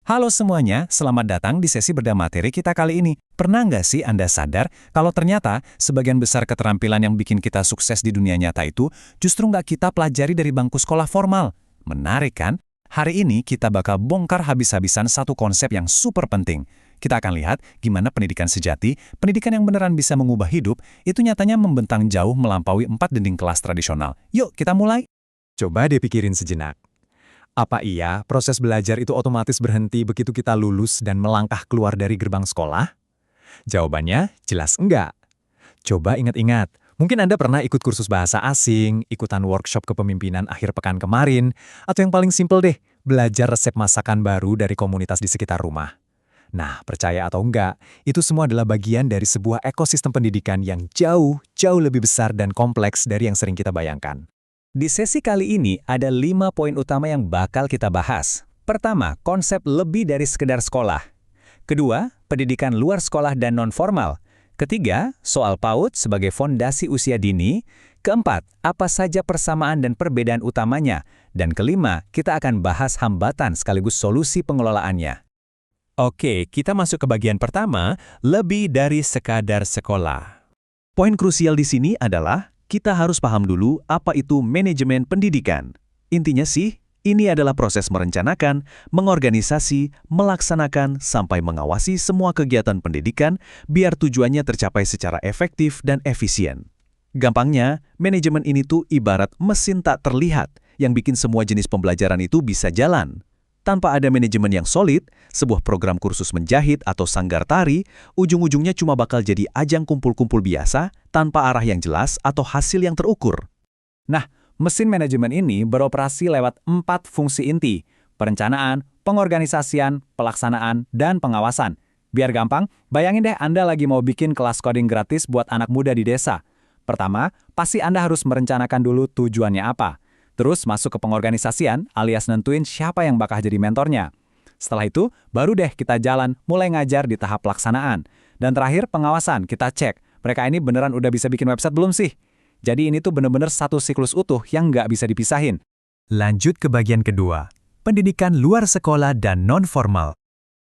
Halo semuanya, selamat datang di sesi bedah materi kita kali ini. Pernah nggak sih Anda sadar kalau ternyata sebagian besar keterampilan yang bikin kita sukses di dunia nyata itu justru nggak kita pelajari dari bangku sekolah formal? Menarik kan? Hari ini kita bakal bongkar habis-habisan satu konsep yang super penting. Kita akan lihat gimana pendidikan sejati, pendidikan yang beneran bisa mengubah hidup, itu nyatanya membentang jauh melampaui 4 dinding kelas tradisional. Yuk, kita mulai! Coba dipikirin sejenak. Apa iya proses belajar itu otomatis berhenti begitu kita lulus dan melangkah keluar dari gerbang sekolah? Jawabannya jelas enggak. Coba ingat-ingat, mungkin Anda pernah ikut kursus bahasa asing, ikutan workshop kepemimpinan akhir pekan kemarin, atau yang paling simpel deh, belajar resep masakan baru dari komunitas di sekitar rumah. Nah, percaya atau enggak, itu semua adalah bagian dari sebuah ekosistem pendidikan yang jauh lebih besar dan kompleks dari yang sering kita bayangkan. Di sesi kali ini ada 5 poin utama yang bakal kita bahas. Pertama, konsep lebih dari sekedar sekolah. Kedua, pendidikan luar sekolah dan non-formal. Ketiga, soal PAUD sebagai fondasi usia dini. Keempat, apa saja persamaan dan perbedaan utamanya. Dan kelima, kita akan bahas hambatan sekaligus solusi pengelolaannya. Oke, kita masuk ke bagian pertama, lebih dari sekadar sekolah. Poin krusial di sini adalah kita harus paham dulu apa itu manajemen pendidikan. Intinya sih, ini adalah proses merencanakan, mengorganisasi, melaksanakan, sampai mengawasi semua kegiatan pendidikan biar tujuannya tercapai secara efektif dan efisien. Gampangnya, manajemen ini tuh ibarat mesin tak terlihat yang bikin semua jenis pembelajaran itu bisa jalan. Tanpa ada manajemen yang solid, sebuah program kursus menjahit atau sanggar tari, ujung-ujungnya cuma bakal jadi ajang kumpul-kumpul biasa tanpa arah yang jelas atau hasil yang terukur. Nah, mesin manajemen ini beroperasi lewat 4 fungsi inti: perencanaan, pengorganisasian, pelaksanaan, dan pengawasan. Biar gampang, bayangin deh Anda lagi mau bikin kelas coding gratis buat anak muda di desa. Pertama, pasti Anda harus merencanakan dulu tujuannya apa. Terus masuk ke pengorganisasian alias nentuin siapa yang bakal jadi mentornya. Setelah itu, baru deh kita jalan mulai ngajar di tahap pelaksanaan. Dan terakhir pengawasan, kita cek, mereka ini beneran udah bisa bikin website belum sih? Jadi ini tuh bener-bener satu siklus utuh yang nggak bisa dipisahin. Lanjut ke bagian kedua, pendidikan luar sekolah dan non-formal.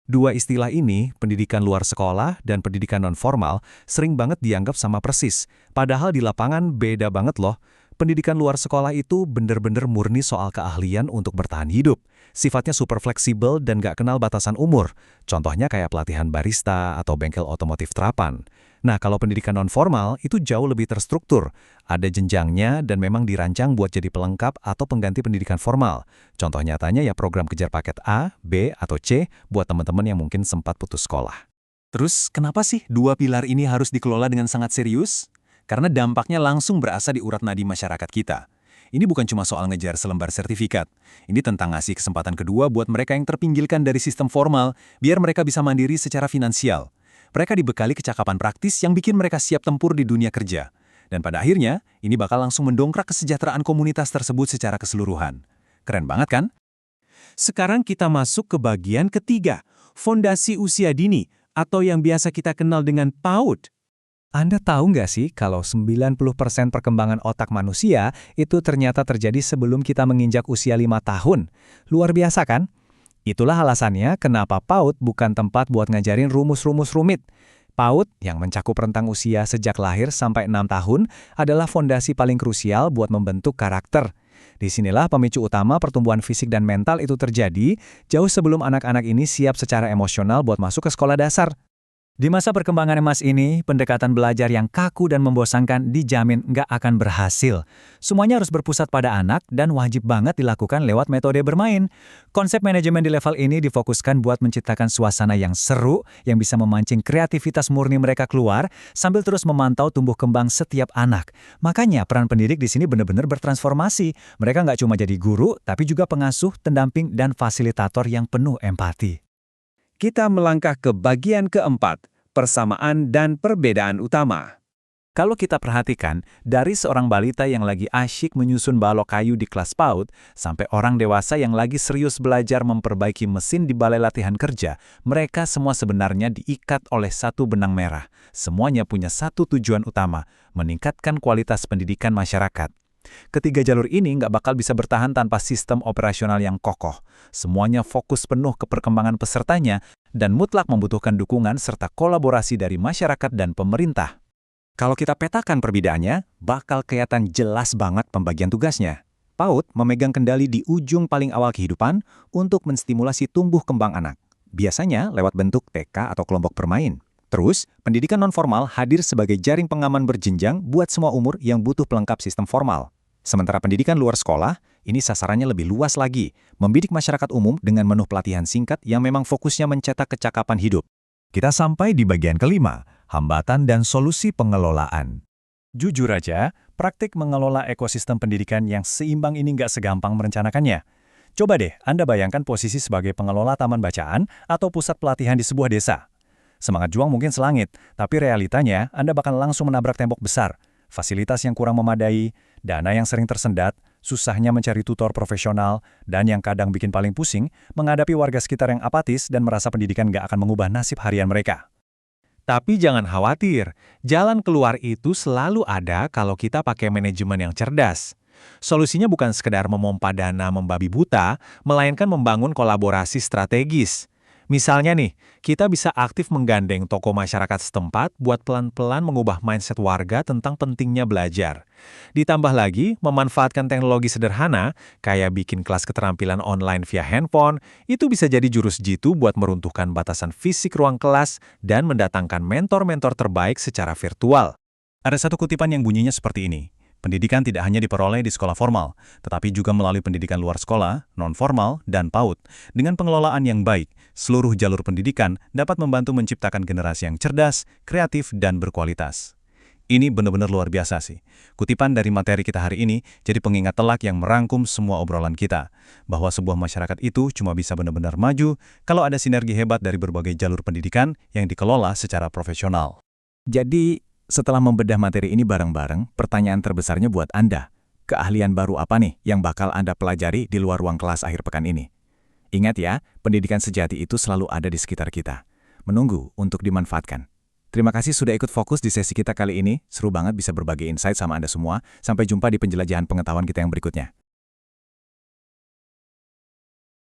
Dua istilah ini, pendidikan luar sekolah dan pendidikan non-formal, sering banget dianggap sama persis. Padahal di lapangan beda banget loh. Pendidikan luar sekolah itu bener-bener murni soal keahlian untuk bertahan hidup. Sifatnya super fleksibel dan gak kenal batasan umur. Contohnya kayak pelatihan barista atau bengkel otomotif terapan. Nah, kalau pendidikan non-formal itu jauh lebih terstruktur. Ada jenjangnya dan memang dirancang buat jadi pelengkap atau pengganti pendidikan formal. Contoh nyatanya ya program kejar paket A, B, atau C buat teman-teman yang mungkin sempat putus sekolah. Terus, kenapa sih dua pilar ini harus dikelola dengan sangat serius? Karena dampaknya langsung berasa di urat nadi masyarakat kita. Ini bukan cuma soal ngejar selembar sertifikat. Ini tentang ngasih kesempatan kedua buat mereka yang terpinggirkan dari sistem formal, biar mereka bisa mandiri secara finansial. Mereka dibekali kecakapan praktis yang bikin mereka siap tempur di dunia kerja. Dan pada akhirnya, ini bakal langsung mendongkrak kesejahteraan komunitas tersebut secara keseluruhan. Keren banget kan? Sekarang kita masuk ke bagian ketiga, fondasi usia dini, atau yang biasa kita kenal dengan PAUD. Anda tahu nggak sih kalau 90% perkembangan otak manusia itu ternyata terjadi sebelum kita menginjak usia 5 tahun? Luar biasa kan? Itulah alasannya kenapa PAUD bukan tempat buat ngajarin rumus-rumus rumit. PAUD yang mencakup rentang usia sejak lahir sampai 6 tahun adalah fondasi paling krusial buat membentuk karakter. Disinilah pemicu utama pertumbuhan fisik dan mental itu terjadi jauh sebelum anak-anak ini siap secara emosional buat masuk ke sekolah dasar. Di masa perkembangan emas ini, pendekatan belajar yang kaku dan membosankan dijamin nggak akan berhasil. Semuanya harus berpusat pada anak dan wajib banget dilakukan lewat metode bermain. Konsep manajemen di level ini difokuskan buat menciptakan suasana yang seru, yang bisa memancing kreativitas murni mereka keluar, sambil terus memantau tumbuh kembang setiap anak. Makanya peran pendidik di sini benar-benar bertransformasi. Mereka nggak cuma jadi guru, tapi juga pengasuh, pendamping, dan fasilitator yang penuh empati. Kita melangkah ke bagian keempat, persamaan dan perbedaan utama. Kalau kita perhatikan, dari seorang balita yang lagi asyik menyusun balok kayu di kelas PAUD, sampai orang dewasa yang lagi serius belajar memperbaiki mesin di balai latihan kerja, mereka semua sebenarnya diikat oleh satu benang merah. Semuanya punya satu tujuan utama, meningkatkan kualitas pendidikan masyarakat. Ketiga jalur ini nggak bakal bisa bertahan tanpa sistem operasional yang kokoh. Semuanya fokus penuh ke perkembangan pesertanya dan mutlak membutuhkan dukungan serta kolaborasi dari masyarakat dan pemerintah. Kalau kita petakan perbedaannya, bakal kelihatan jelas banget pembagian tugasnya. PAUD memegang kendali di ujung paling awal kehidupan untuk menstimulasi tumbuh kembang anak. Biasanya lewat bentuk TK atau kelompok bermain. Terus, pendidikan nonformal hadir sebagai jaring pengaman berjenjang buat semua umur yang butuh pelengkap sistem formal. Sementara pendidikan luar sekolah, ini sasarannya lebih luas lagi, membidik masyarakat umum dengan menu pelatihan singkat yang memang fokusnya mencetak kecakapan hidup. Kita sampai di bagian kelima, hambatan dan solusi pengelolaan. Jujur aja, praktik mengelola ekosistem pendidikan yang seimbang ini nggak segampang merencanakannya. Coba deh, Anda bayangkan posisi sebagai pengelola taman bacaan atau pusat pelatihan di sebuah desa. Semangat juang mungkin selangit, tapi realitanya Anda bakal langsung menabrak tembok besar. Fasilitas yang kurang memadai, dana yang sering tersendat, susahnya mencari tutor profesional, dan yang kadang bikin paling pusing, menghadapi warga sekitar yang apatis dan merasa pendidikan nggak akan mengubah nasib harian mereka. Tapi jangan khawatir, jalan keluar itu selalu ada kalau kita pakai manajemen yang cerdas. Solusinya bukan sekedar memompa dana membabi buta, melainkan membangun kolaborasi strategis. Misalnya nih, kita bisa aktif menggandeng tokoh masyarakat setempat buat pelan-pelan mengubah mindset warga tentang pentingnya belajar. Ditambah lagi, memanfaatkan teknologi sederhana, kayak bikin kelas keterampilan online via handphone, itu bisa jadi jurus jitu buat meruntuhkan batasan fisik ruang kelas dan mendatangkan mentor-mentor terbaik secara virtual. Ada satu kutipan yang bunyinya seperti ini. Pendidikan tidak hanya diperoleh di sekolah formal, tetapi juga melalui pendidikan luar sekolah, non-formal, dan PAUD. Dengan pengelolaan yang baik, seluruh jalur pendidikan dapat membantu menciptakan generasi yang cerdas, kreatif, dan berkualitas. Ini benar-benar luar biasa sih. Kutipan dari materi kita hari ini jadi pengingat telak yang merangkum semua obrolan kita. Bahwa sebuah masyarakat itu cuma bisa benar-benar maju kalau ada sinergi hebat dari berbagai jalur pendidikan yang dikelola secara profesional. Jadi, setelah membedah materi ini bareng-bareng, pertanyaan terbesarnya buat Anda. Keahlian baru apa nih yang bakal Anda pelajari di luar ruang kelas akhir pekan ini? Ingat ya, pendidikan sejati itu selalu ada di sekitar kita. Menunggu untuk dimanfaatkan. Terima kasih sudah ikut fokus di sesi kita kali ini. Seru banget bisa berbagi insight sama Anda semua. Sampai jumpa di penjelajahan pengetahuan kita yang berikutnya.